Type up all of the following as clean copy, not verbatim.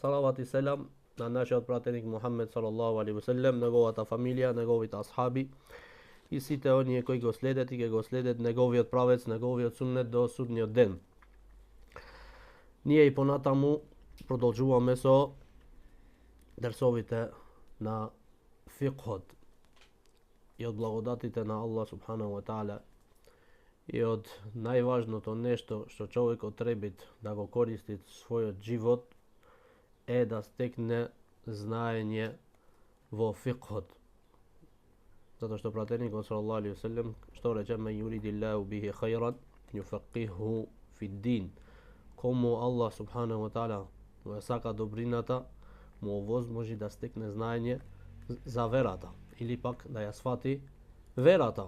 Salavat i selam na našeg pratjenik Muhammed sallallahu alaihi wasallam, неговата фамилија, неговите асхаби и сите оние кои го следат и го следат неговиот правец, неговиот суннет до судниот ден. Ние и понатаму продолжуваме со дерсовите на фикхот и од благодатите на Аллах субханаху ва таала и од најважното нешто што човекот треба да го користи својот живот е да стекне знаење во фикхот. Затоа што пратеникот саллаллаху алейхи ве селем што рече: "Мен юридиллаху бихи хајран юфақиху фид-дин." Кому Аллах субханаху ва таала му сака добрината, му овозможи да стекне знаење за верата или пак да ја свати верата.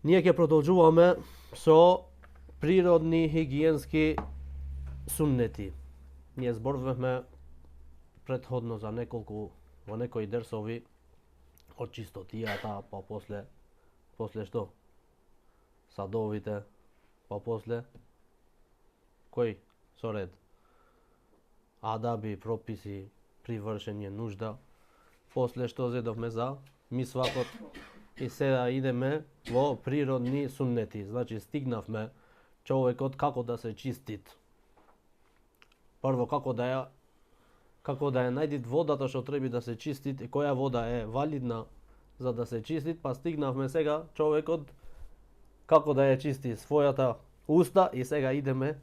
Ние ќе продолжуваме со природни хигиенски суннети. Ние зборувавме претходно за во некои дерсови од чистотијата, па после што? Садовите, па после кој со ред? Адаби, прописи, при вршење нужда. После што зедовме за мисвакот и сега идеме во природни суннети. Значи стигнавме човекот како да се чистит. Прво како да ја најдит водата што треба да се чистит и која вода е валидна за да се чистит, па стигнавме сега човекот како да ја чисти својата уста и сега идеме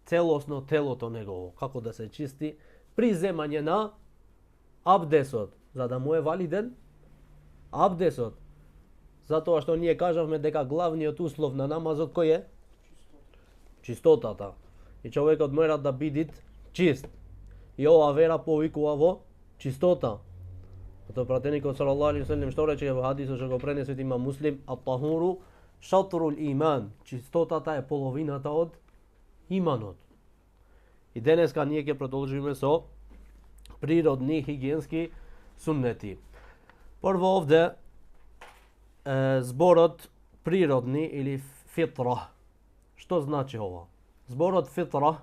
целосно телото негово, како да се чисти при земање на абдесот, за да му е валиден абдесот. Затоа што ние кажавме дека главниот услов на намазот кој е? Чистотата. И човекот мора да биде чист. И ова вера повикува во чистота. Затоа пратеникот саллаллаху алейхи ве селем што рече во хадисот што го пренесе има Муслим: "Ат-тахуру шатрул иман." Чистотата е половината од иманот. И денеска ние ќе продолжиме со природни хигиенски суннети. Прво овде зборот природни или фитра. Што значи ова? Зборот фитра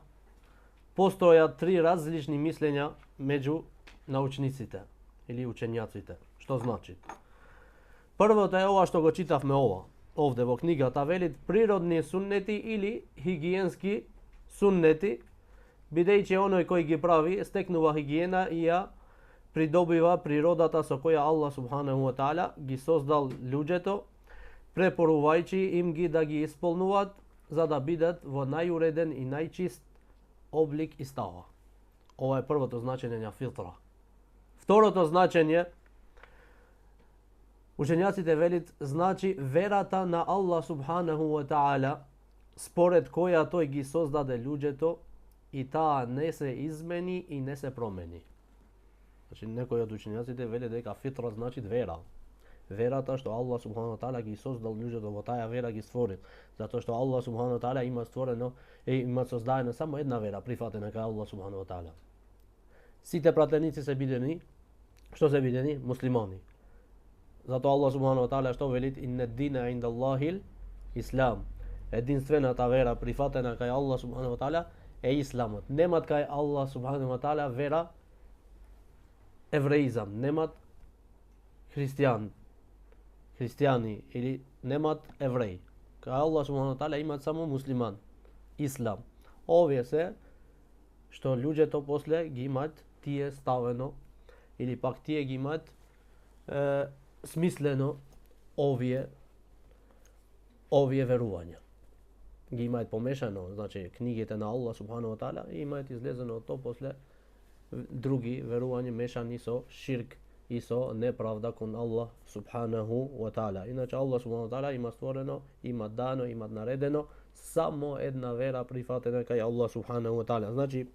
постојат три различни мислења меѓу научниците или учењаците. Што значи? Првото е ова што го читавме овде во книгата, велит природни суннети или хигиенски суннети, бидејќи оној кој ги прави стекнува хигиена и ја придобива природата со која Аллах субханаху ва таала ги создал луѓето, препорувајќи им ги да ги исполнуваат за да бидат во најуреден и најчист облик и става. Ова е првото значење на фитра. Второто значење, учењаците велит, значи верата на Аллах субханаху ва таала, според која тој ги создаде луѓето и таа не се измени и не се промени. Значи некои од учењаците велат дека фитра значи вера. Верата што Аллах субхану ва таала ги создал луѓето, во таа вера ги створи. Затоа што Аллах субхану ва таала има создадено само една вера, прифатена кај Аллах субхану ва таала. Сите пратеници се бидени, што се бидени? Муслимани. Затоа Аллах субхану ва таала што велит: "Инна дина инда Аллахил ислам." Единствената вера прифатена кај Аллах субхану ва таала е исламот. Немат кај Аллах субхану ва таала вера евреизам, немат христијани или немат евреи. Кај Аллах субхану ва таала имат само муслиман, ислам. Овие се што луѓето после ги имаат тие ставено или пак тие ги имаат смислено овие верувања. Ги имаат помешано, значи книгите на Аллах субхану ва таала и имаат излезено од тоа после други верувања мешани со ширк и со неправда кон Аллах субханаху ва таала. Иначе Аллах субхану ва таала има створено, има дано, има наредено само една вера прифатена кај Аллах субханаху ва таала. Значи,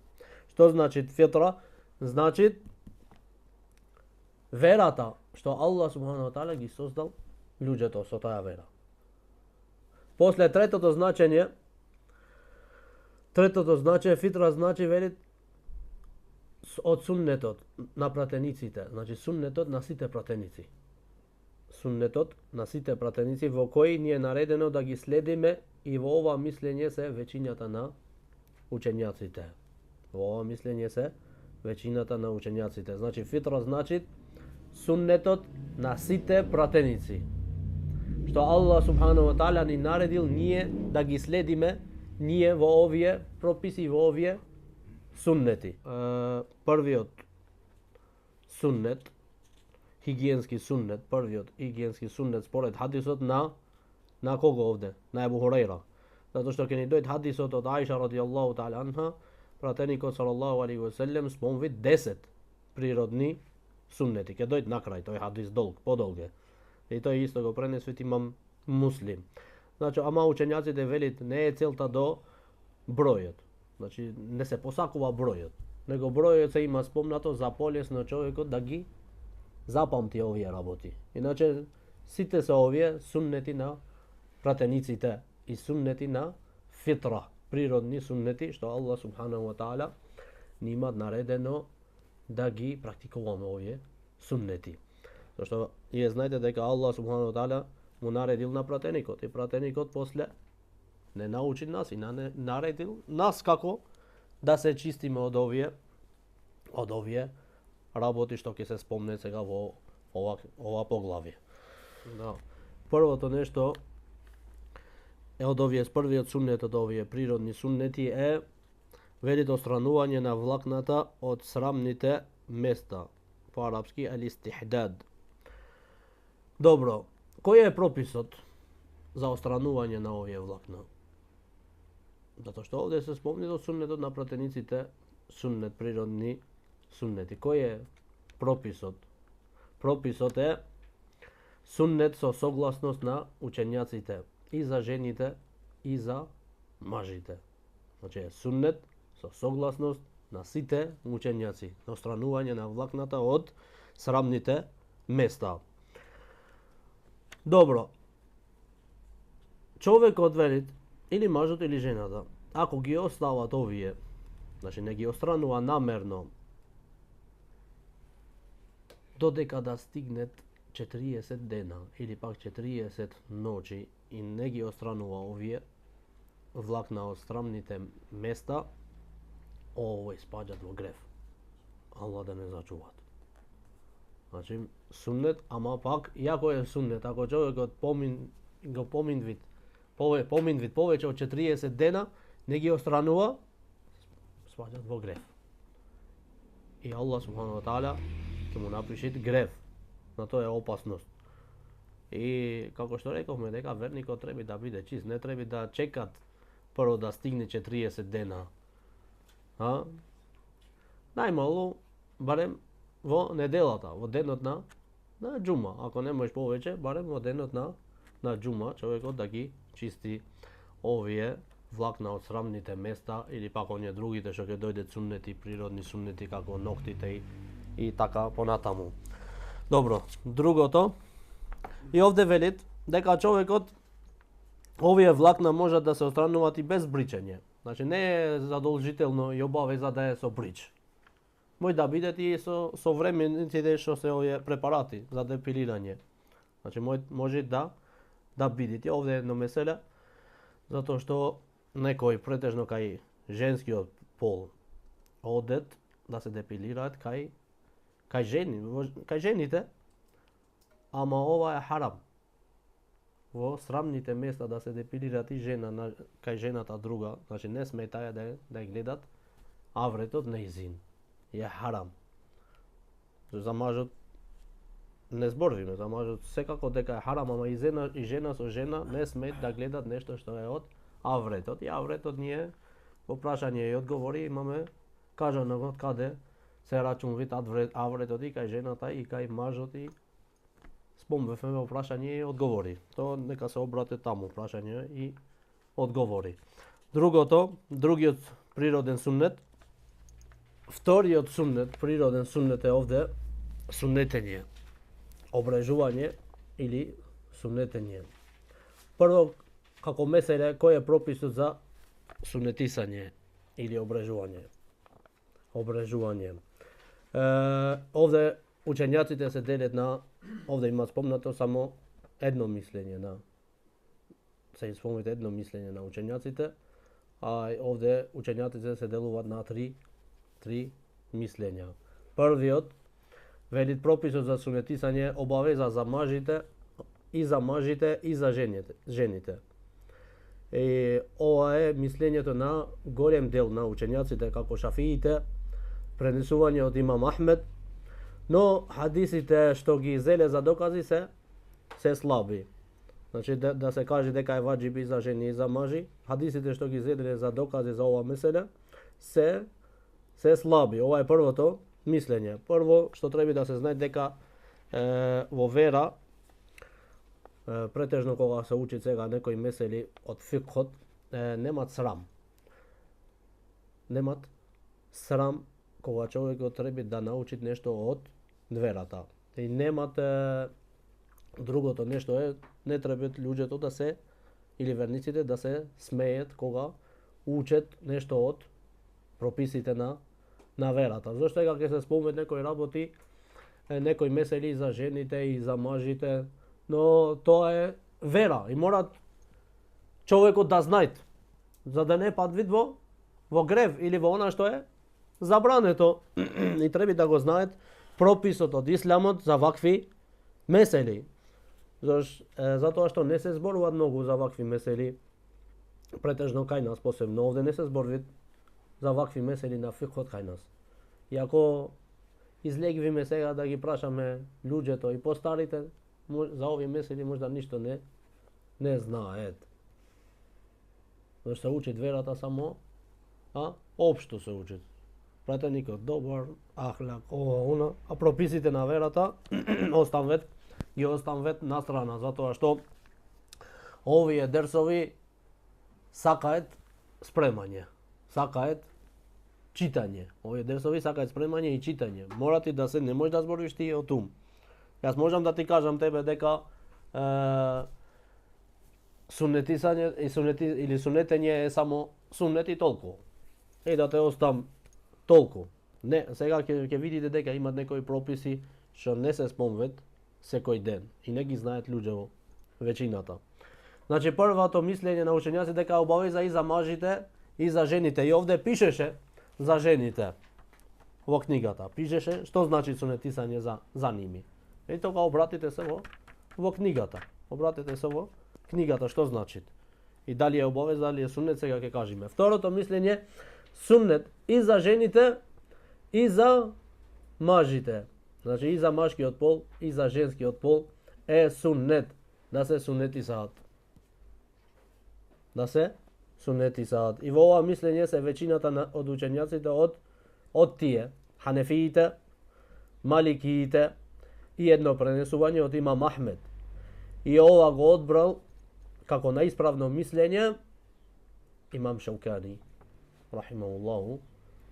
што значи фитра? Значи верата што Аллах субхану ва таала ги создал луѓето со таа вера. После третото значење фитра значи велит од суннетот на пратениците, значи суннетот на сите пратеници. Суннетот на сите пратеници во кои ни е наредено да ги следиме и во ова мислење се веќината на учењаците. Во ова мислење се većiната на учењаците. Значи фитра значи суннетот на сите пратеници. Што Аллах субхану ва таала ни наредил ние да ги следиме ние во овие прописи, во овие суннети. Првиот суннет, хигиенски суннет, првиот хигиенски суннет според хадисот на кого овде? На Ебу Хурайра. Затоа што ќе ни дојде хадисот од Аиша радијаллаху таала анха, пратеникот салаллаху алейхи ва селем спомви 10 природни суннети. Ќе дојде на крај, тој хадис долг, подолг е. И тој исто го пренесвит имам Муслим. Значи, ама учењаците велит не е целта до бројот. Значи, не се посакува бројот, него бројот се има спомнато за полесно човекот да ги запамти овие работи. Иначе, сите се овие суннети на пратениците и суннети на фитра, природни суннети, што Аллах субханаху ва таала ни има наредено да ги практикуваме овие суннети. Зашто и знаете дека Аллах субханаху ва таала му наредил на пратеникот и пратеникот после не научи нас и наредил нас како да се чистиме од овие работи што ќе се спомне сега во ова поглавие. Да. Првото нешто е од овие првиот суннет од овие природни суннети е велит отстранување на влакната од срамните места. По арапски ал-истихдад. Добро, кој е прописот за отстранување на овие влакна? Затоа што овде се спомни до суннетот на пратениците, суннет, природни суннети. Кој е прописот? Прописот е суннет со согласност на учењаците и за жените и за мажите. Значи е суннет со согласност на сите учењаци, на отстранување на влакната од срамните места. Добро. Човекот велит, или мажот или жената, ако ги остават овие, значи не ги отстранува намерно, додека да стигнет 40 дена или пак 40 ночи и не ги отстранува овие влакна од срамните места, овој спаѓат во грев. Аллах да не зачуват. Значи, суннет, ама пак, иако е суннет, ако човекот го поминвит повеќе од 40 дена, не ги отстранува, спаѓат во грев. И Аллах субхану ва таала ќе му напиши грев. На тоа е опасност. И како што рековме дека верникот треба да биде чист, не треба да чекат прво да стигне 40 дена. Најмалу барем во неделата, во денот на џума, ако не можеш повеќе, барем во денот на џума човекот да ги чисти овие влакна од срамните места или пак оние другите што ќе дојдат суннети, природни суннети како ноктите и така понатаму. Добро, другото и овде велит дека човекот овие влакна можат да се отстрануваат и без бричење. Значи не е задолжително и обавеза да е со брич. Може да бидат и со современите што се овие препарати за депилирање. Значи може да бидите овде едно меселе, затоа што некои претежно кај женскиот пол одат да се депилираат кај жените, ама ова е харам. Во срамните места да се депилираат и жена кај жената друга, значи не сметаја да ја гледат авретот нејзин. Е харам. За мажот не зборуваме, за мажот секако дека е харам, ама и жена со жена не смеат да гледат нешто што е од авретот. И авретот ние во прашање и одговори имаме кажано од каде се рачунвит авретот и кај жената и кај мажот и спомнуваме во прашање и одговори. Тоа нека се обрате таму прашање и одговори. Другиот природен суннет, вториот суннет, природен суннет е овде суннетење, обрежување или суннетење. Прво, како меселе, кој е прописот за сунетисање или обрежување? Овде учењаците се делат овде има спомнато само едно мислење се спомнете едно мислење на учењаците, а овде учењаците се делуваат на три 3 мислења. Првиот велит прописот за сунетисање обавеза за мажите и за жените. И ова е мислењето на голем дел на учењаците како шафиите, пренесување од имам Ахмед, но хадисите што ги зеле за докази се слаби. Значи да се каже дека е ваџиби за жени и за мажи, хадисите што ги зеле за докази за ова меселе се слаби. Ова е првото мислење. Прво што треба да се знае дека во вера претежно кога се учи сега некои месели од фикхот, немат срам. Немат срам кога човекот треба да научи нешто од верата. И немат другото нешто е, не треба луѓето да се, или верниците да се смеет кога учат нешто од прописите на верата. Зошто сега ќе се спомнат некои работи, некои месели за жените и за мажите, но тоа е вера и мора човекот да знае, за да не падвид во грев или во она што е забрането. И треба да го знаат прописот од исламот за вакви месели. Затоа што не се зборува многу за вакви месели, претежно кај нас, посебно овде не се зборува за вакви месели на фикхот кај нас. И ако излегвиме сега да ги прашаме луѓето и постарите, за овие месели можда ништо не знаат. Зашто се учи верата само, општо се учи. Пратеникот добар, ахлак, ова, а прописите на верата ги оставват на страна, затоа што овие дерсови сакаат спремање, сакаат читање. Овие дерсови сакаат спремање и читање. Морати да се, не можеш да збориш ти од ум. Јас можам да ти кажам тебе дека сунетисање или сунетење е само сунет и толку. И да те оставам толку. Не, сега ќе видите дека имат некои прописи што не се спомнат секој ден и не ги знаат луѓе веќината. Значи првото мислење на учењаци дека обавеза и за мажите и за жените. И овде пишеше за жените во книгата. Пишеше што значи сунетисање за ними. И тога обратите се во книгата. Обратите се во книгата што значи. И дали е обавез, дали е сунет, сега ќе кажеме. Второто мислење, сунет и за жените и за мажите. Значи и за машкиот пол и за женскиот пол е сунет да се сунетисаат. Да се сунетисаат. И во ова мислење се веќината од учењаците од тие, ханефиите, маликиите и едно пренесување од имам Ахмед. И ова го одбрал како наисправно мислење имам Шаукани, рахимахуллаху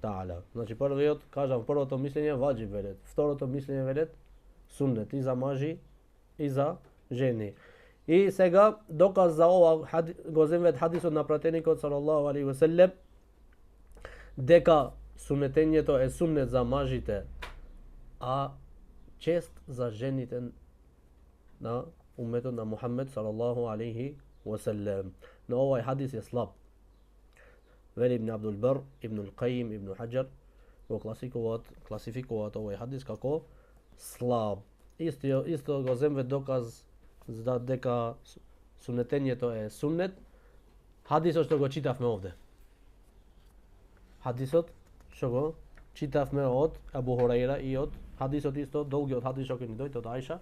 таала. Значи првото мислење ваџиб велет, второто мислење велет суннет и за мажи и за жени. И сега доказ за ова го земет хадисот на пратеникот салаллаху алейхи ве селем дека сунетењето е суннет за мажите, а чест за жените на умметот на Мухаммед салаллаху алейхи ве селем. Но овој хадис е слаб. Вели Ибн Абдул Бар, Ибн Ал-Каим, Ибн Хаджар го класификуваат овој хадис како слаб. Исто го земет доказ за дека сунетењето е суннет хадисот што го читавме овде. Хадисот што го читавме од Абу Хурайра и од хадисот исто долгиот хадис што ни дојде од Аиша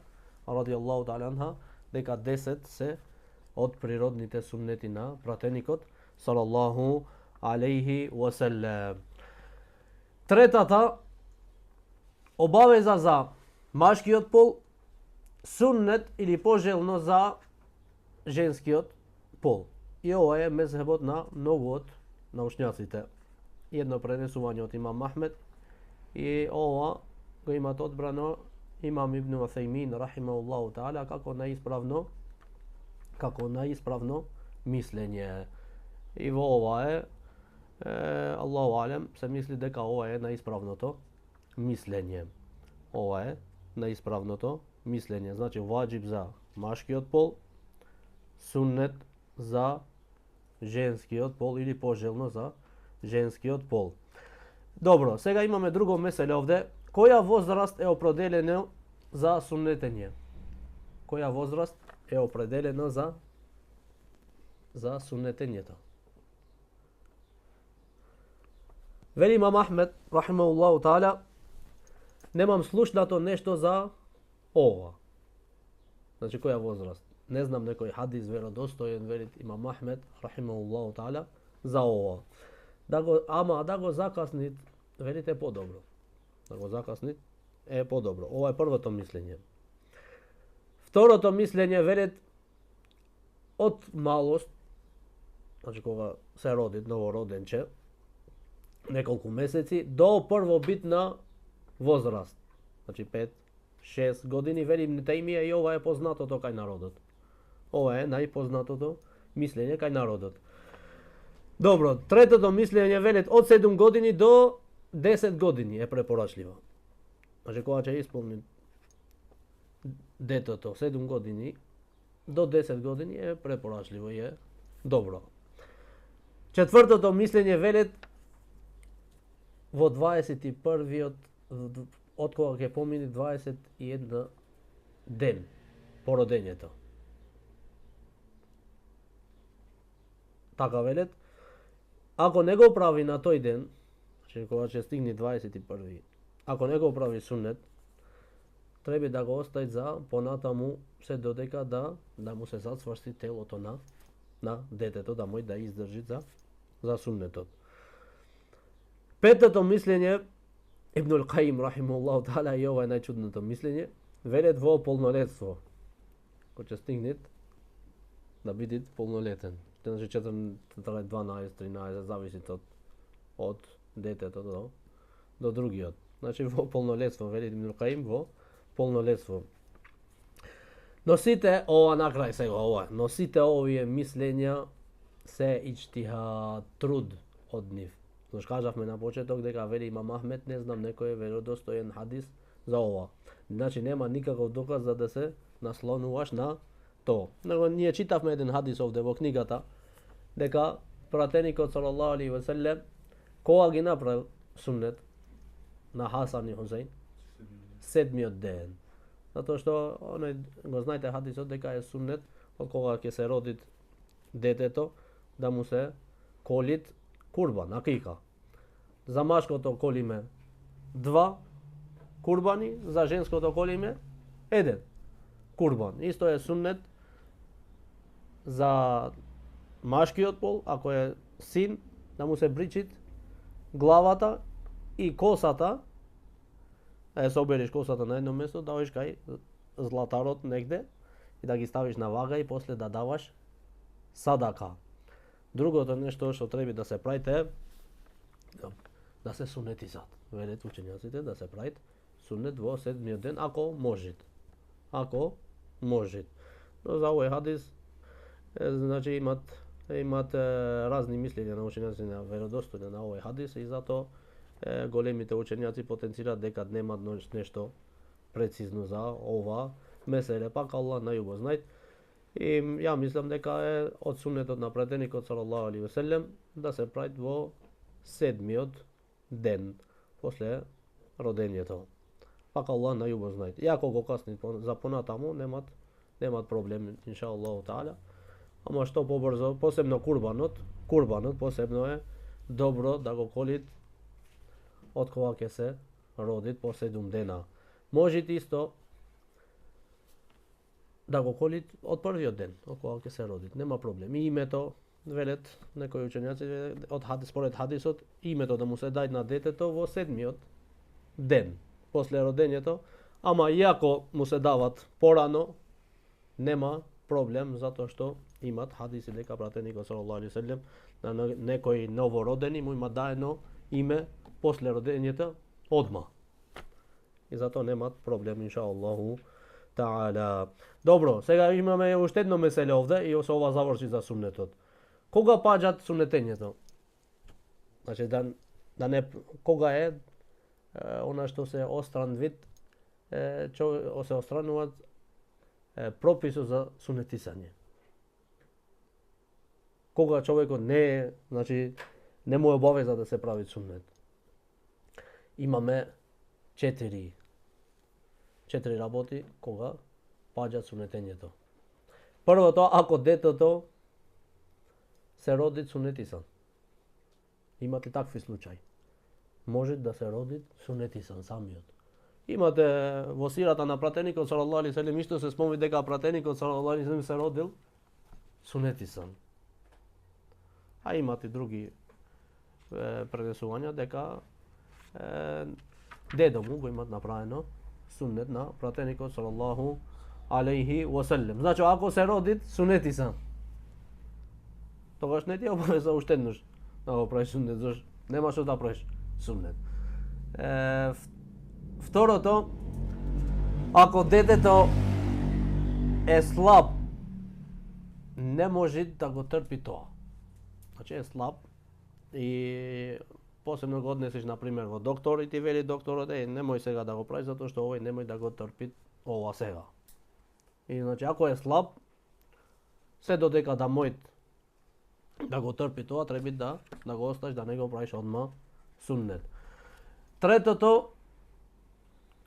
радијаллаху таала анха дека 10 се од природните суннети на пратеникот салаллаху алейхи ве селем. Третата обавеза за машкиот пол, суннет или пожелно за женскиот пол. И ова е мезхебот на многу од научњаците. Едно пренесување од имам Ахмед и ова го имат одбрано имам Ибн Усаймин рахимахуллаху таала како наисправно мислење. И во ова е Аллаху алем се мисли дека ова е наисправното мислење. Ова е наисправното мислење. Значи ваџиб за машкиот пол, суннет за женскиот пол или пожелно за женскиот пол. Добро, сега имаме друго меселе овде. Која возраст е определена за суннетење? Која возраст е определена за суннетењето? Вели имам Ахмед, рахимахуллаху таала, немам слушнато нешто за ова. Значи, која возраст? Не знам некој хадис веродостоен, вели имам Ахмед, рахимахуллаху таала, за ова. Да го закаснит, велите е подобро. Да го закаснит е подобро. Ова е првото мислење. Второто мислење велит од малост, значи кога се роди новороденче, неколку месеци, до првобитна возраст. Значи 5-6 години, вели Ибн Тајмија, и ова е познатото кај народот. Ова е најпознатото мислење кај народот. Добро, третото мислење велит од 7 години до 10 години е препорачливо. Значи кога ќе исполни детето 7 години до 10 години е препорачливо и е добро. Четвртото мислење велит во 21-виот, од кога ќе помине 21 ден по родењето. Така велет. Ако не го прави на тој ден, значи кога ќе стигне 21-ви, ако не го прави суннет, треба да го остави за понатаму се додека да му се зацврсти телото на детето, да да издржи за суннетот. Петото мислење, Ибнул Каим рахимахуллаху таала, и ова е најчудното мислење, велет во полнолетство, кој ќе стигне да биде полнолетен. Значи 14, 12, 13, зависи од детето до другиот. Значи во полнолетство, вели Ибнул Каим, во полнолетство. Но сите, ова накрај сега, но сите овие мислења се иџтихад, труд од нив. Значи кажавме на почеток дека вели имам Ахмед, не знам некој веродостоен хадис за ова. Значи нема никаков доказ за да се наслонуваш на то. Него ние читавме еден хадис овде во книгата, дека пратеникот салаллаху алейхи ве селем кога ги направил суннет на Хасан и Хусейн, 7-миот ден. Затоа што го знаете хадисот дека е суннет од кога ќе се роди детето да му се колит курбан, акика. За машкото колиме 2 курбани, за женското колиме 1 курбан. Исто е суннет за машкиот пол, ако е син, да му се бричит главата и косата, да собериш косата на едно место, да одиш кај златарот негде и да ги ставиш на вага и после да даваш садака. Другото нешто што треба да се правите да се сунетизат. Велат учењаците да се правит сунет во 7-миот ден, ако можете. Ако можете. Но за овој хадис значи имат разни мислења на учењаци на веродостојно на овој хадис и затоа големите учењаци потенцираат дека немат нешто прецизно за ова меселе, пак Аллах најубо знај. И ја мислам дека е од суннетот на пратеникот салаллаху алейхи ве селем да се прави во 7-миот ден после родењето. Пак Аллах најубо знај. И ако го касни за понатаму немат проблем иншааллаху таала. Ама што побрзо, посебно курбанот посебно е добро да го колит од кога ќе се родит по 7 дена. Можете исто да го колит од првиот ден, од кога ќе се родит, нема проблем. И името, велет некои учењаци од хадис, според хадисот, името да му се даде на детето во 7-миот ден после родењето, ама иако му се дават порано, нема проблем затоа што имат хадиси дека пратеникот салаллаху алейхи ве селем на некој новородени му има даено име после родењето одма. И затоа немат проблем иншааллаху таала. Добро, сега имаме уште едно меселе овде и со ова заврши за суннетот. Кога паѓат суннетењето? Значи да не кога е она што се остран вид се острануваат прописот за сунетисање. Кога човекот не е, значи не му е обавеза да се прави суннет. imаме 4 работи кога паѓа сунетењето. Првото, ако детето се роди сунетисан. Имате такви случаи. Може да се роди сунетисан самиот. Имате во сирата на пратеникот салаллаху алейхи селем исто се спомни дека пратеникот салаллаху алейхи селем се родил сунетисан. А имате други пренесувања дека дедо му го имат направено суннет на пратеникот салаллаху алейхи васелем. Значи ако се роди сунетисан, тогаш не ти обавеза уште еднаш да го правиш суннет, зашто нема што да правиш суннет. Второто, ако детето е слаб, не може да го трпи тоа. Значи е слаб и посебно го однесеш, например, во доктор и ти вели докторот, немој сега да го правиш, затоа што овој немој да го трпи ова сега. И значи, ако е слаб, се додека да мојт да го трпи тоа, треба да го оставиш, да не го правиш одма суннет. Третото,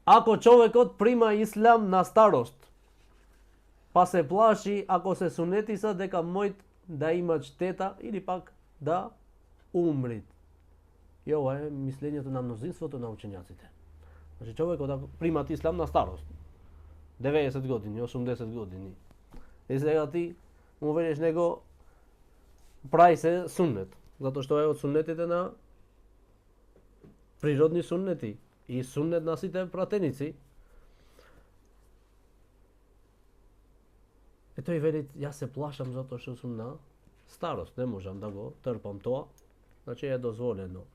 ако човекот прима ислам на старост, па се плаши ако се сунетиса дека мојт да има штета или пак да умрит. И ова е мислењето на мнозинството на учењаците. Значи човекот да примат ислам на старост, 90 години, 80 години. И сега ти му велиш него прави се суннет, затоа што е од суннетите на природни суннети и суннет на сите пратеници. Е тој вели, јас се плашам затоа што сум на старост, не можам да го трпам тоа, значи е дозволено.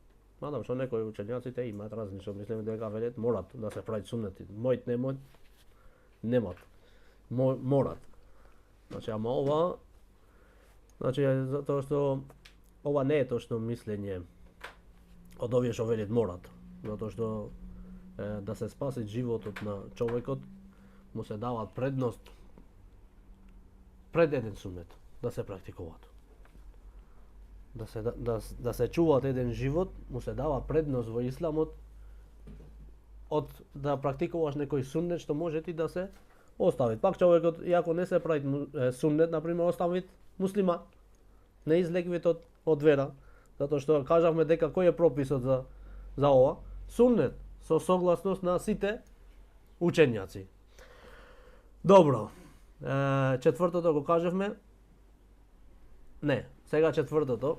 Мадам што некои учењаците имаат различно мислење дека велат морат да се прават суннети. Мојт немат. Морат. Значи, ама ова, значи затоа што ова не е точно мислење од овие што велат морат, затоа што да се спаси животот на човекот му се дават предност пред еден суннет да се практикуваат. Да се чуваат еден живот, му се дава предност во исламот од да практикуваш некој суннет што може ти да се остави. Пак човекот, иако не се прави суннет, например, остави муслиман, не излегвит од вера, затоа што кажавме дека кој е прописот за ова? Суннет, со согласност на сите учењаци. Добро. Четвртото го кажавме. Не, сега четвртото.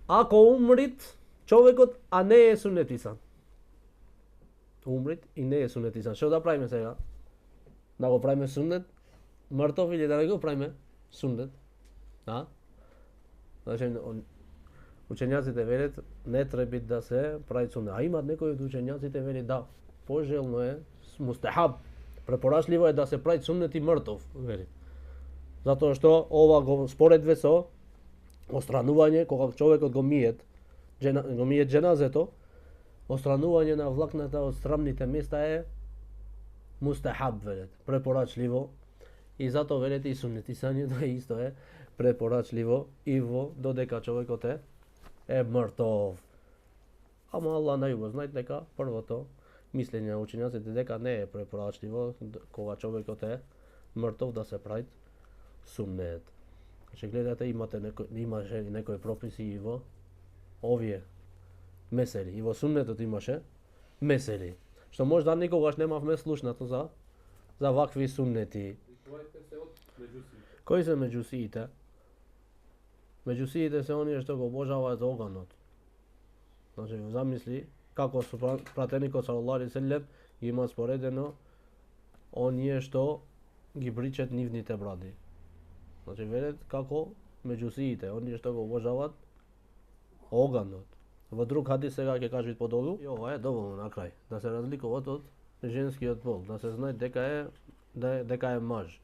Ако умрит човекот, а не е сунетисан. Умрит и не е сунетисан. Што да правиме сега? Да го правиме суннет мртов или да не го правиме суннет? А? Значи, учењаците велат не треба да се прави суннет. А имат некои од учењаците велат да, пожелно е, мустахаб, препорачливо е да се прави суннет и мртов, вели. Затоа што ова го споредве со остранување, кога човекот го миет џеназето, остранување на влакната од срамните места е мустахаб, велет, препорачливо. И затоа велете и сунетисањето исто е препорачливо и во додека човекот е мртов. Ама Аллах најубаво знае дека првото мислење на учењаците дека не е препорачливо кога човекот е мртов да се прави суннет. Значи гледате, имаше некои прописи и во овие месели, и во суннетот имаше месели, што можда никогаш немавме слушнато за вакви суннети. Кои се меѓусиите? Меѓусиите се оние што го обожаваат оганот. Значи, замисли како со пратеникот салаллаху алейхи селем има споредено оние што ги бричат нивните бради. Значи, велат како меѓусиите, оние што го обожаваат оганот. Во друг хадис сега ќе кажат подолу, и ова е доволно на крај, да се разликуваат од женскиот пол, да се знае дека е маж.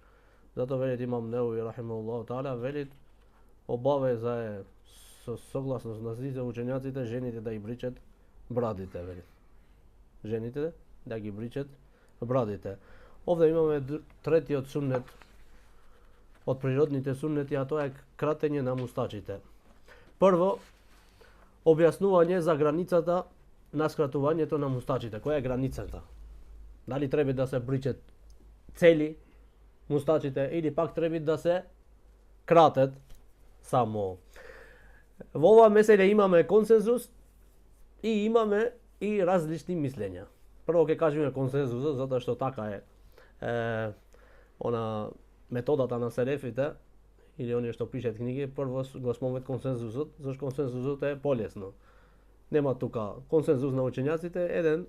Затоа велит имам Неуви рахимахуллаху таала, велит обавеза е со согласност на сите учењаците жените да ги бричат брадите, велит. Жените да ги бричат брадите. Овде имаме третиот суннет од природните суннети, а тоа е кратење на мустачите. Прво, објаснување за границата на скратувањето на мустачите? Која е границата? Дали треба да се бричат цели мустачите или пак треба да се кратат само? Во ова меселе имаме консензус и имаме и различни мислења. Прво ќе кажеме консензусот, затоа што така е она методата на селефите или оние што пишат книги, прво го спомнат консензусот, зашто консензусот е полесно. Нема тука консензус на учењаците, еден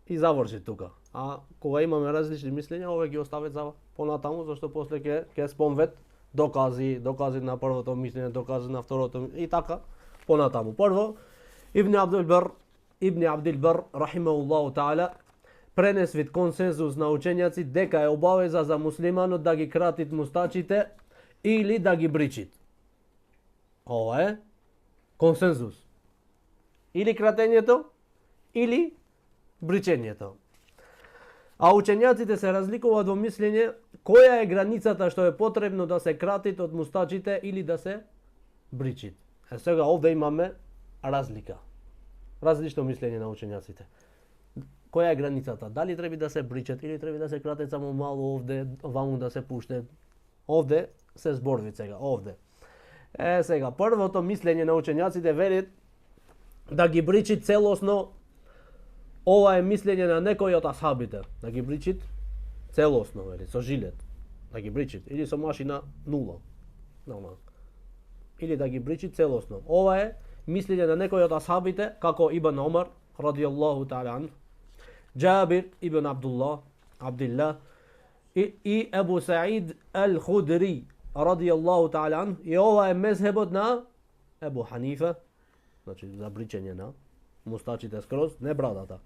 и заврши тука. А кога имаме различни мислења, овие ги остават за понатаму, зашто после ќе спомнат докази на првото мислење, докази на второто и така понатаму. Прво, Ибн Абдил Бар, рахимахуллаху таала, пренес вид консензус на учењаци дека е обавеза за муслиманот да ги кратит мустачите или да ги бричит. Ова е консензус. Или кратењето, или бричењето. А учењаците се разликуваат во мислење која е границата што е потребно да се кратит од мустачите или да се бричит. Сега овде имаме разлика. Различно мислење на учењаците. Која е границата? Дали треба да се бричат или треба да се кратат само мало овде, ваму да се пуштат? Овде се зборви сега, овде. Сега, првото мислење на учењаците велит да ги бричит целосно. Ова е мислење на некој од асхабите. Да ги бричит целосно, вели, со жилет. Да ги бричит. Или со машина нула. Или да ги бричит целосно. Ова е мислење на некој од асхабите, како Ибн Омар, радијаллаху та'ала анху, Джабир ибн Абдилlah и Ебу Саид Ал-Худри, радијаллаху та'ала анху. И ова е мезхебот на Ебу Ханифа, значи за бричење на мустачите скроз, не брадата.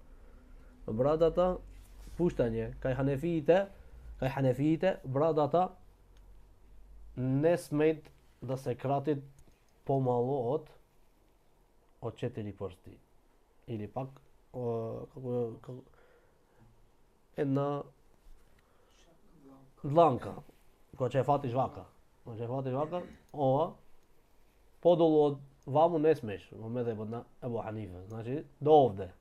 Брадата, пуштање, кај ханефиите, брадата не смеет да се крати помало од 4 прсти. Или пак една дланка, која ќе фатиш вака. Која ќе фатиш вака, ова, подолу од ваму не смеш, во мезхебот на Ебу Ханифа. Значи, до овде.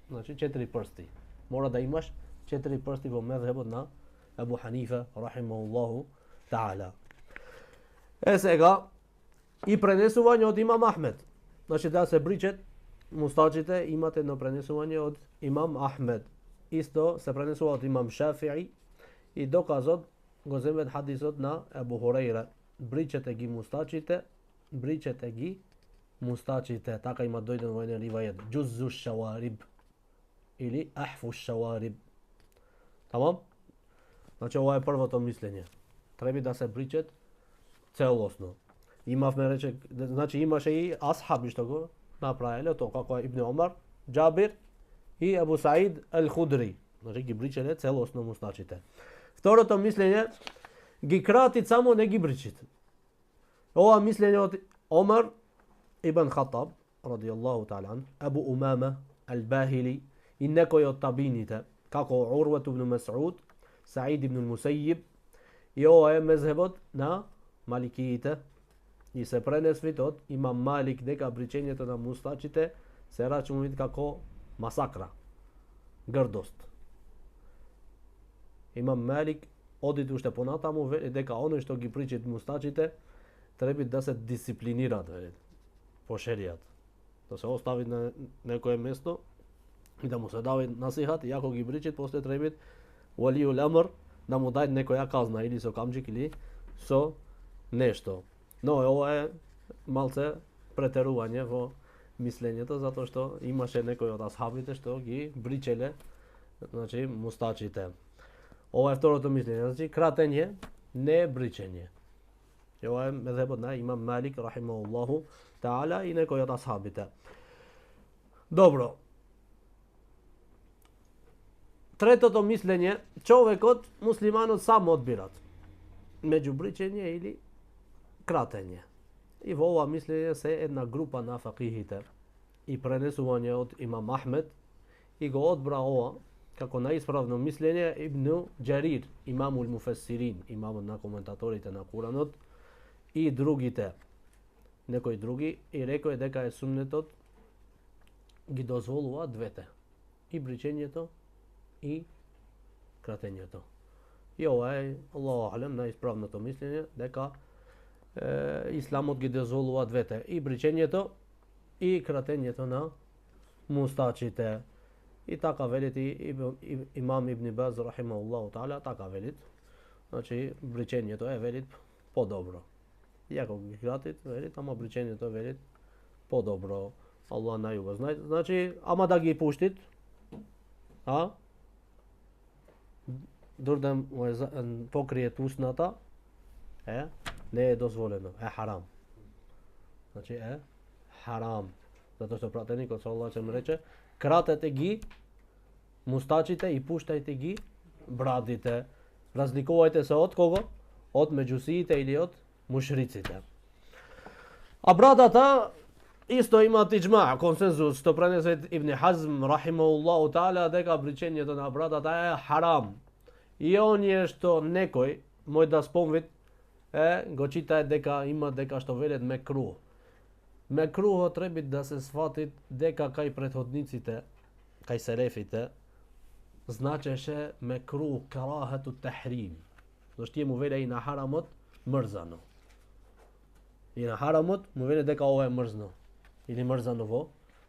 Значи, 4 прсти. Мора да имаш 4 прсти во мезхебот на Ебу Ханифа, рахимахуллаху та'ала. Сега, и пренесување од Имам Ахмед. Значи, да се бричат мустачите, имате едно пренесување од Имам Ахмед. Исто се пренесува од Имам Шафи'i и доказот го земет хадисот на Ебу Хурейра. Бричете ги мустачите, така има дојден во еден ривајет. Джуззу шавариб или ахфу шавариб. Тамам? Значи, ова е првото мислење. Треба да се бричат целосно. Значи имаше и асхаби што го направиле, тоа како Ибн Омар, Джабир и Ебу Саид Ал-Худри. Значи ги бричеле целосно мустачите. Второто мислење, ги кратит само, не ги бричит. Ова мислење од Омар ибн Хатаб, радијаллаху та'ала анху, Абу Умама Ал-Бахили и некој од табините, како Урват ибн Мас'уд, Саид ибн Мусајиб. И ова е мезхебот на маликиите и се пренесвит од Имам Малик дека бричењето на мустачите се рачунува како масакра, грдост. Имам Малик оди уште понатаму дека оној што ги бричат мустачите треба да се дисциплинираат, по шеријат. Да се остави на некое место и да му се даде насихат, и ако ги бричат, после треба валиул амр да му даде некоја казна, или со камџик, или со нешто. Но ова е малце претерување во мислењето, затоа што имаше некој од асхабите што ги бричеле, значи, мустачите. Ова е второто мислење, значи кратење, не бричење. И ова е мезхебот на Имам Малик, рахимахуллаху та'ала, и некој од асхабите. Добро. Третото мислење, човекот, муслиманот сам одбират меѓу бричење или кратење. И во ова мислење се една група на факихите и пренесување од Имам Ахмед, и го одбра ова како најисправно мислење Ибн Џарир, имамул муфесирин, имамот на коментаторите на Куранот, и другите, некои други, и рекој дека е суннетот ги дозволува двете. И бричењето и кратењето. И ова е, Аллаху алем, најисправното мислење дека исламот ги дозволува двете. И бричењето и кратењето на мустачите. И така велит и имам Ибн Баз рахимахуллаху таала, така велит. Значи бричењето е велит подобро. Иако ги кратит, велит, ама бричењето е велит подобро. Allah најубав. Значи, ама да ги пуштит, дурдам покриет устната, не е дозволено, е харам. Значи е харам. Затоа што пратеникот саллаллаху алейхи ве селем рече, кратете ги мустачите и пуштајте ги брадите. Разликувајте се од кого? Од меđусиите или од мушриците. А брадата исто има иџма, консензус, што пренесе Ибн Хазм рахимахуллаху таала дека бричењето на брадата е харам. И оние што некој мој да спомнит го читае дека има дека што велат мекрух. Мекрухот треба да се свати дека кај претходниците, кај селефите, значеше мекрух карахату тахрим. Зашто тие му веле и на харамот мрзано. И на харамот му веле дека ова е мрзно. Или мрзано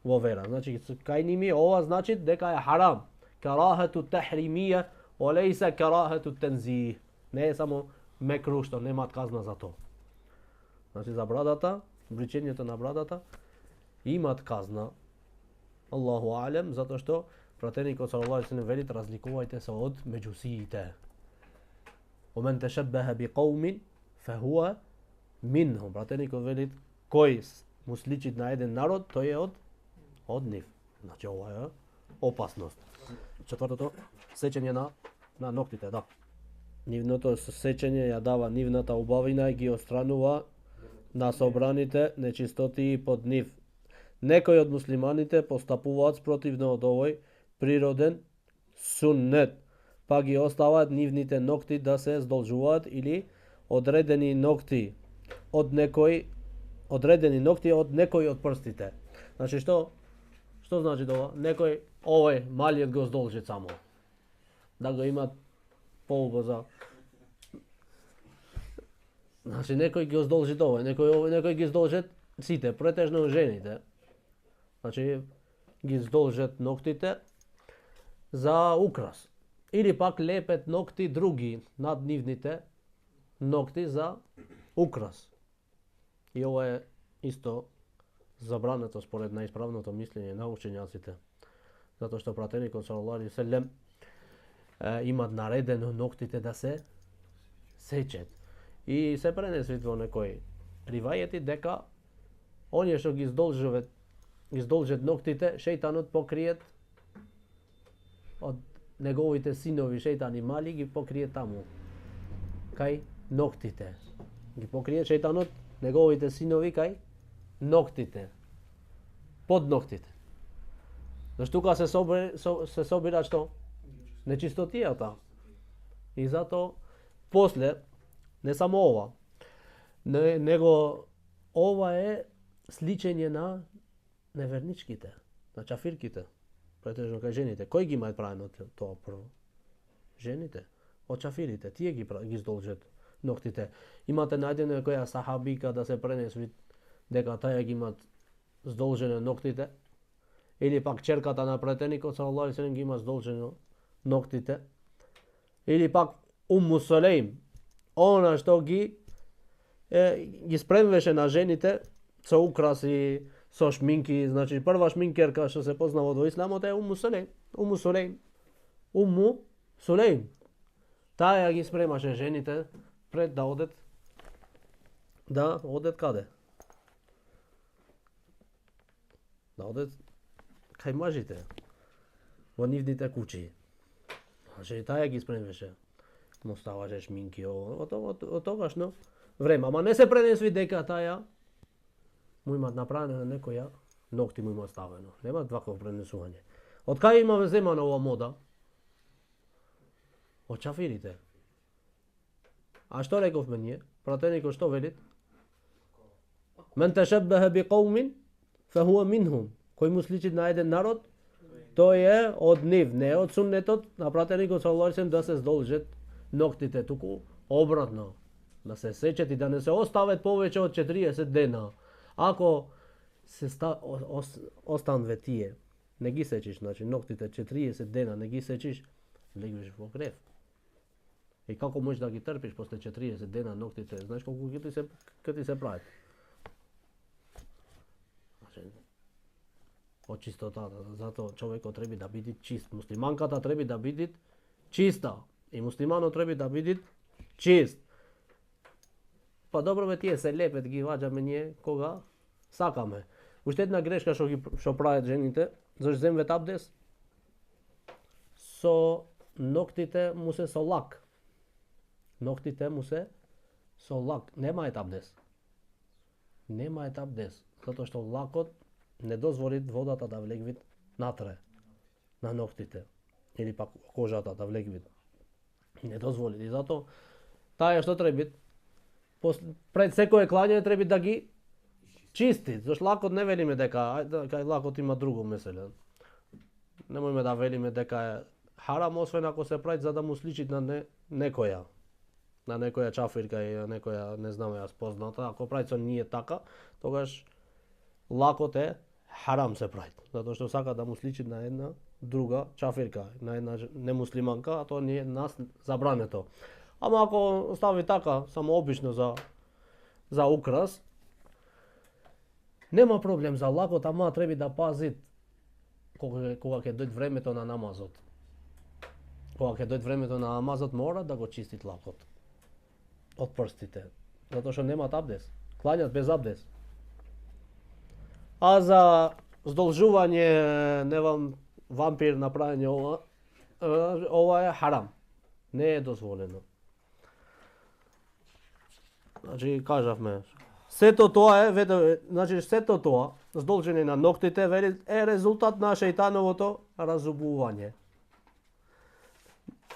во вера. Значи, кај ними ова значи дека е харам. Карахату тахримија, олейса карахату тензих. Не е само мекрух, што немаат казна за тоа. Значи, за брадата, бричењето на брадата, имаат казна. Аллаху алем, затоа што пратеникот саллаллаху алейхи ве селем велит, разликувајте се од меđусиите. Омен тешеббеха би қаумин, фехуа минхум. Пратеникот велит, кој му сличи на еден народ, тој е од нив. Значи, ова е опасност. Четвртото, сечење на ноктите, да. Нивното сечење ја дава нивната убавина и ги отстранува на собраните нечистотии под нив. Некои од муслиманите постапуваат спротивно од овој природен суннет, па ги оставаат нивните нокти да се здолжуваат или одредени нокти од некој од прстите. Значи што значи тоа? Некој овој малиот го здолжи само. Да го имат полбоза. Значи некој ги здолжи тоа, некој ги здолжат сите, претежно жените. Значи ги здолжат ноктите за украс. Или пак лепет нокти други над нивните нокти за украс. И ова е исто забрането според најисправното мислење на учењаците. Затоа што пратеникот саллаллаху алейхи ве селем имат наредено ноктите да се сечат. И се пренесвит во некои ривајети дека оние што ги издолжат ноктите, шејтанот покриет од неговите синови, шејтани мали, ги покрие таму, кај ноктите. Ги покрие шејтанот неговите синови кај ноктите, под ноктите. Зашто тука се собира што? Нечистотијата. И затоа после, не само ова, него ова е сличење на неверничките, на чафирките, претежно кај жените. Кој ги имаат правено тоа прво? Жените, од чафирите, тие ги издолжат ноктите. Имате најдено која сахабика да се пренесви дека таа ги имат здолжено ноктите, или пак черката на пратеникот саллаллаху алейхи ве селем ги има здолжено ноктите, или пак Умму Сулейм, она што ги спремвеше на жените со украси, со шминки. Значи прва шминкерка што се познава во исламот е Умму Сулейм. Таа ги спремаше жените пред да одет каде? Да одет кај мажите, во нивните куќи. Значи таа ги спремеше. Му ставаше шминки, од тогашно време. Ама не се пренесви дека таа му имат направено на некоја ногти му има ставено. Нема вакво пренесување. Од кај имаме земана ова мода? Од чафирите. А што рековме ние? Пратеникот што велит? Мен тешеббеха би қаумин фехуа минхум. koji mu sliči na jedan narod, to je od нив, не od суннетот на пратеникот саллаллаху алейхи да се здолжат ноктите, туку обратно, да се сечат и да не се остават повеќе од 40 дена. Ако се останве тие, не ги сечиш, значи ноктите 40 дена не ги сечиш, легвиш во грев. И како можеш да ги трпиш после 40 дена ноктите, знаеш колку ќе ти се прават. Од чистотата, затоа човекот треба да биде чист. Муслиманката треба да биде чиста и муслиманот треба да биде чист. Па добро бе, тие се лепет, ги ваѓаме ние кога сакаме. Уште една грешка што прават жените, зашто земвет абдес со ноктите му се со лак. Ноктите му се со лак. Нема абдес. Нема абдес, затоа што лакот не дозволи водата да влегви натре на ноктите или пак кожата да влегви. Не дозволи. И затоа таа што треба пред секое клањање треба да ги чисти. Зашто лакот не велиме дека кај лакот има друго меселе. Немојме да велиме дека е харам, освен ако се прави за да му сличи на некоја чафирка и на некоја не знам јас позната. Ако прави со ние така, тогаш лакот е харам се прави, затоа што сака да му сличи на една друга чафирка, на една немуслиманка, а тоа не е нас забрането. Ама ако стави така, само обично за украс, нема проблем за лакот, ама треба да пази кога ќе дојде времето на намазот. Кога ќе дојде времето на намазот, мора да го чисти лакот од прстите, затоа што нема абдес. Клањат без абдес. А за здолжување, вампир направење ова е харам. Не е дозволено. Значи, кажавме, сето тоа сето тоа, здолжење на ноктите е резултат на шејтановото разубување.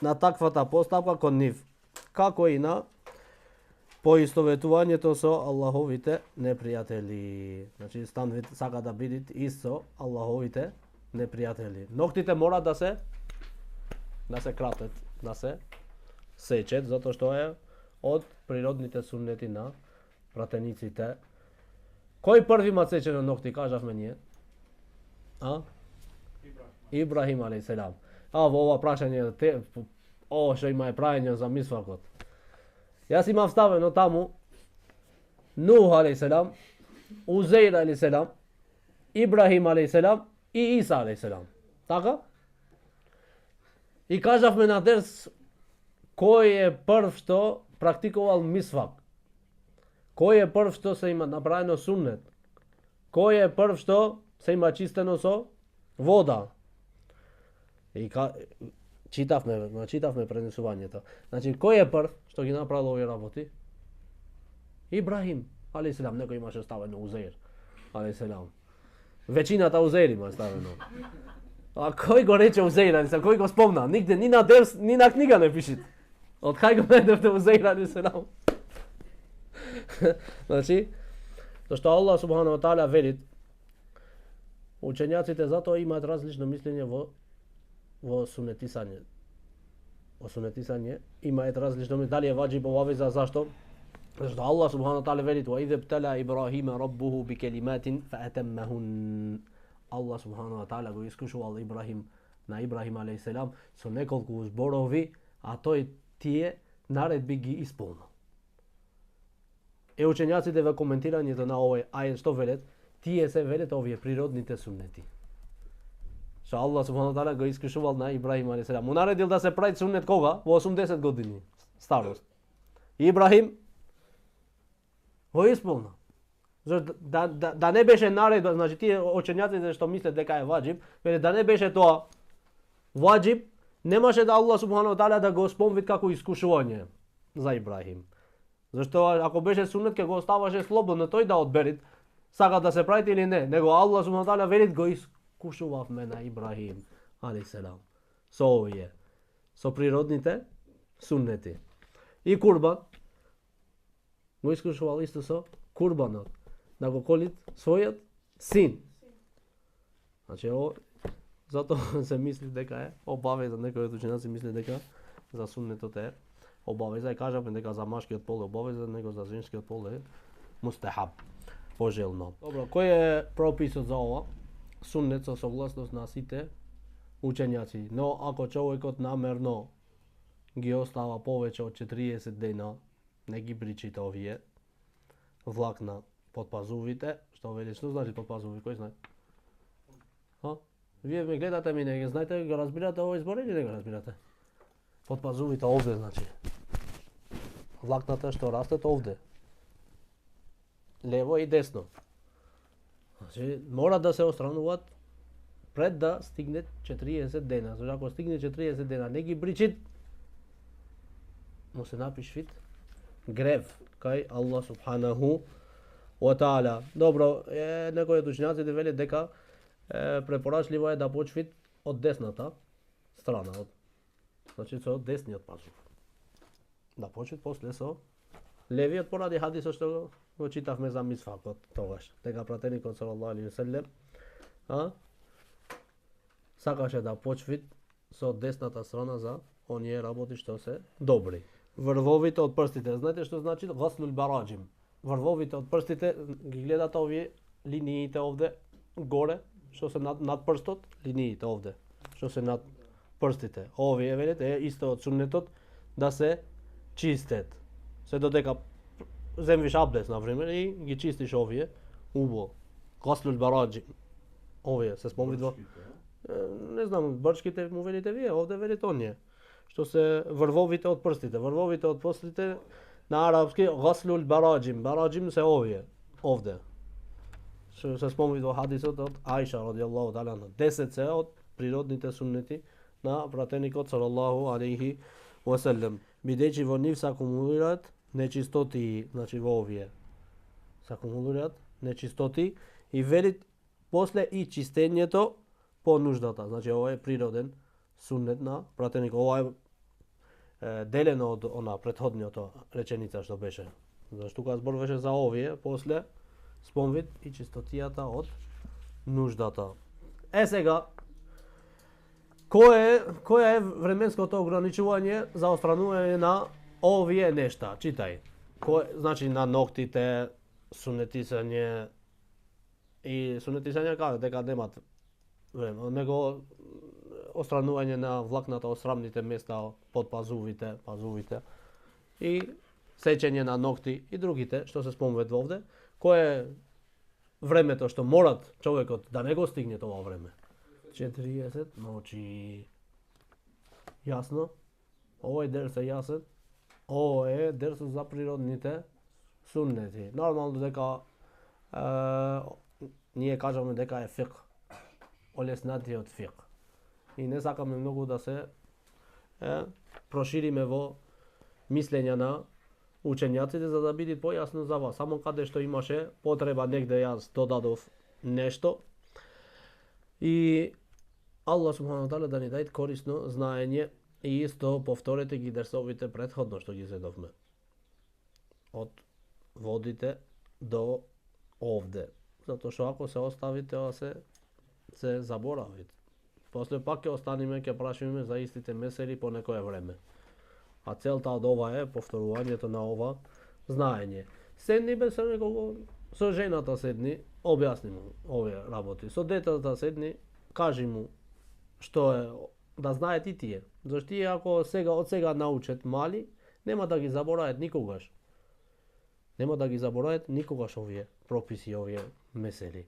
На таквата постапка кон нив, како и на поистоветувањето со Аллаховите непријатели. Значи, станвите сака да бидат исто Аллаховите непријатели. Ноктите мора да се кратат, да се сечет, затоа што е од природните суннети на пратениците. Кој први има сечено нокти, кажавме ние? Ибрахим алейхиселам. Во ова прашање, што има праење за мисвакот. Јас имам ставено таму Нух алейхиселам, Узеир алейхиселам, Ибрахим алейхиселам и Иса алейхиселам. Така? И кажавме на дерс кој е прв што практикувал мисвак. Кој е прв што се има направено суннет. Кој е прв што се има чистено со вода. И читавме пренесувањето. Значи, кој е прв што ги направил овие работи? Ибрахим алейхиселам, некој имаше ставено Узеир алейхиселам. Веќината Узеир има ставено. А кој го рече Узеир алейхиселам? Кој го спомна? Нигде, ни на дерс, ни на книга не пишит. Од кај го најдевте Узеир алейхиселам? Значи, зашто Аллах субхану ва таала вели, учењаците затоа имаат различно мислење во сунетисање. Во сунетисање имаат различно мислење, дали е ваџиб обавеза, зашто? Зашто Аллах субхану ва таала вели: "Ва изе птала Ибрахима раббуху бикелиматин фаатаммахун." Аллах субхану ва таала го искушувал на Ибрахим алейхиселам со неколку зборови, а тој тие наредби ги исполнил. Учењаците во коментирањето на овој ајет што велат? Тие се велат овие природните суннети. Што Аллах субхану ва таала го искушувал на Ибрахим алейхиселам. Му наредил да се прави суннет кога? Во 80 години старост. Ибрахим го исполнил. Да не беше наредба, значи тие учењаците што мислат дека е ваџиб, велат да не беше тоа ваџиб, немаше да Аллах субхану ва таала да го спомнет како искушување за Ибрахим. Зашто ако беше сунет ќе го оставаше слободно тој да одбери сака да се прави или не. Него Аллах субхану ва таала вели го искушувавме на Ибрахим алейхиселам со овие, со природните суннети. И курбан го искушувал исто со курбанот, да го колит својот син. Znači ovo, zato se misli дека е обавеза, некои ученици мислат дека за суннетот е обавеза и кажавме дека за машкиот пол е обавеза, него за женскиот пол е мустехаб, пожелно. Добро, кој е прописот за ова? Суннет со согласност на сите учењаци, но ако човекот намерно ги остава повеќе од 40 дена, не ги причита овие влакна под пазувите, што вели, што значи под пазуви, кој знае? Вие ме гледате, ми не ги знаете, го разбирате овој збор или не го разбирате? Под пазувите овде, значи. Влакната што растет овде. Лево и десно. Значи, мора да се отстрануваат пред да стигне 40 дена. Значи, ако стигне 40 дена, не ги бричит, му се напишвит грев кај Аллах субханаху ва таала. Добро, некои учењаци велат дека препорачливо е да почвит од десната страна, значи со десниот пазув. Да почвит после со левиот поради хадисот што го читавме за мисвакот тогаш. Дека пратеникот салаллаху алейхи ве селем сакаше да почвит со десната страна за оние работи што се добри. Врвовите од прстите, знаете што значи гаслул бараджим? Врвовите од прстите ги гледате овие линиите овде горе, што се над прстот, линиите овде, што се над прстите. Овие велите е исто од суннетот да се чистет. Се додека земвиш абдес, например, и ги чистиш овие убо. Гаслул бараджим. Овие се спомнува. Не знам, брчките му велите вие, овде велите оние. Што се врвовите од прстите. Врвовите од прстите на арапски гаслул бараджим. Бараджим се овие, овде. Што се спомнува хадисот од Аиша радијаллаху таала анха. 10 се од природните суннети на пратеникот салаллаху алейхи ва селем. Бидејќи во нив се акумулираат нечистоти, значи во овие се акумулираат нечистоти и велит после и чистењето по нуждата. Значи ова е природен суннет на пратеникот. Ова е делено од она претходниото реченица што беше. Зашто тука зборуваше за овие, после спомвид и чистотијата од нуждата. Сега, кој е временското ограничување за отстранување на овие нешта? Читај. Значи на ноктите, сунетисање и сунетисање кажа дека немат време, него отстранување на влакната од срамните места под пазувите и сечење на ногти и другите што се спомнуваат овде. Кој е времето што морат човекот да не го стигне тоа време? 40 ночи. Јасно? Овој дерс е јасен. Ово е дерсот за природните суннети. Нормално дека ние кажаме дека е фик, олеснатиот фик. И не сакаме многу да се прошириме во мислење на учењаците за да биде појасно за вас. Само каде што имаше потреба негде јас додадов нешто. И Аллах субхану таала да ни даде корисно знаење и исто повторете ги дерсовите претходно што ги зедовме. Од водите до овде. Затоа што ако се оставите, се заборавите. После пак ќе останеме, ќе прашиме за истите месели по некое време. А целта од ова е повторувањето на ова знаење. Седни без некого, со жената седни, објасни му овие работи. Со детето седни, кажи му што е, да знаат и тие. Зашто тие ако од сега научат мали, нема да ги забораат никогаш. Нема да ги забораат никогаш овие прописи, овие месели.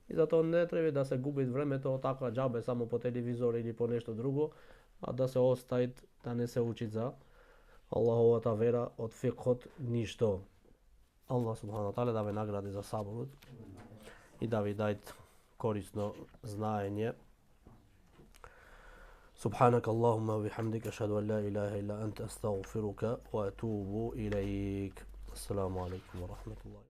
И затоа не треба да се губи времето така џабе само по телевизор или по нешто друго, а да се оставит да не се учи за Аллаховата вера од фикхот ништо. Аллах субхану таала да ве награди за саборот и да ви даде корисно знаење. سبحانك اللهم وبحمدك أشهد أن لا إله إلا أنت أستغفرك وأتوب إليك. السلام عليكم ورحمة الله.